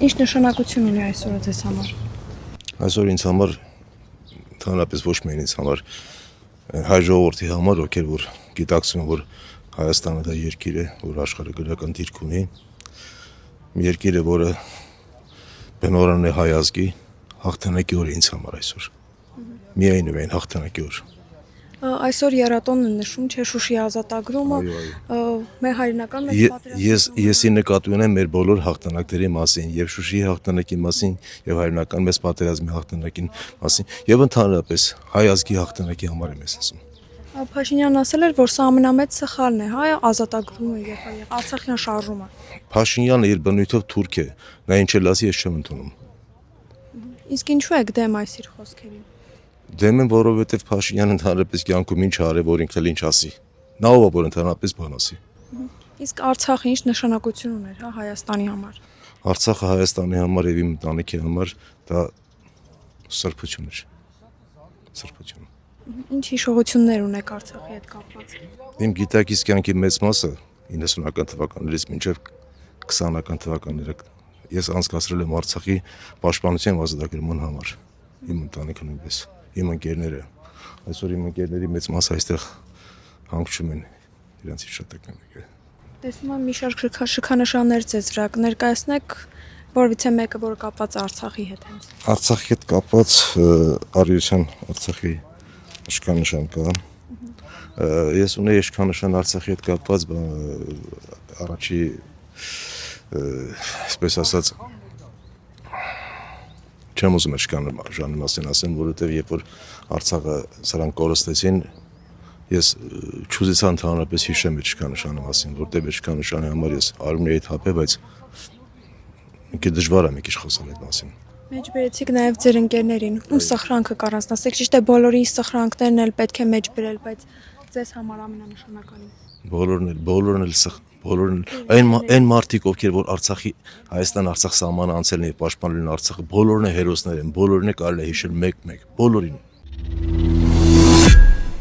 Ինչ նշանակություն ունի այսօրը ձեզ համար։ Այսօր ինձ համար ընդհանրապես ոչ միայն ինձ համար հայ ժողովրդի համար, ովքեր որ գիտակցում որ Հայաստանը դա երկիր է, որ աշխարհագրական դիրք ունի, մի երկիր է, որը բնորոշ է հայ ազգի, հաղթանակի օր է ինձ համար այսօր։ Միայն ու միայն հաղթանակի օր։ Այսօր երաթոնն է նշում, չէ, Շուշի ազատագրումը, մեր հայրենական մեծ պատերազմը։ Եսի նկատի ունեմ մեր բոլոր հաղթանակների մասին, եւ Շուշիի հաղթանակի մասին, եւ հայրենական մեծ պատերազմի հաղթանակի մասին, եւ ընդհանրապես հայ ազգի հաղթանակի համար եմ ասում։ Փաշինյանն ասել էր, որ սա ամենամեծ սխալն է, հայ ազատագրումը եւ Արցախյան շարժումը։ Փաշինյանը իր բնույթով թուրք է, նա ինչ էլ ասի, ես չեմ ընդունում։ Իսկ ինչու եք դեմ այս իր խոսքերին։ Դեմ եմ, որովհետեւ Փաշինյանը ընդհանրապես կյանքում ինչ արել, որ ինքն էլ ինչ ասի։ Նա ով է, որ ընդհանրապես բան ասի։ Իսկ Արցախը ինչ նշանակություն ուներ, հա, Հայաստանի համար։ Արցախը Հայաստանի համար եւ իմ ընտանիքի համար դա սրբություն էր։ Սրբություն։ Ինչ հիշողություններ ունեք Արցախի հետ կապված։ Իմ գիտակից կյանքի մեծ մասը 90-ական թվականներից մինչև 20-ական թվականները ես անցկացրել եմ Արցախի պաշտպանության ազատագրման համար։ Իմ ընտանիքը նույնպես, իմ ընկերները։ Այսօր իմ ընկերների մեծ մասը այստեղ հանգչում են, իրենց հիշատակն են։ Տեսնում եմ մի շարք շքանշաններ ձեզ վրա կներկայացնեք, որովհետեւ մեկը որը կապված Արցախի հետ հենց։ Արցախի հետ կապված արիության Արցախի շքանշան կա։ Ես ունեի շքանշան Արցախի հետ կապված առաջի այսպես ասած չեմ ուզում շքանշանի մասին ասեմ, որովհետև երբ որ Արցախը սրանք կորստեցին, ես չուզեցա ընդհանրապես հիշեմ այդ շքանշանի մասին, որտեղ այդ շքանշանի համար ես արմունի հետ հապե, բայց ինքը դժվար է մի քիչ խոսալ այդ մասին։ Մեջբերեցիք նաև ձեր ընկերներին, ում սխրանքը կառանձնացեք, ճիշտ է բոլորի սխրանքներն էլ պետք է մեջբերել, բայց ձեզ համար ամենանշանակալին։ Բոլորն էլ այն մարդիկ, ովքեր որ Արցախի Հայաստան-Արցախ սահմանը անցել են եւ պաշտպանել են Արցախը, բոլորն է հերոսներ են, բոլորին է կարելի է հիշել մեկ-մեկ, բոլորին։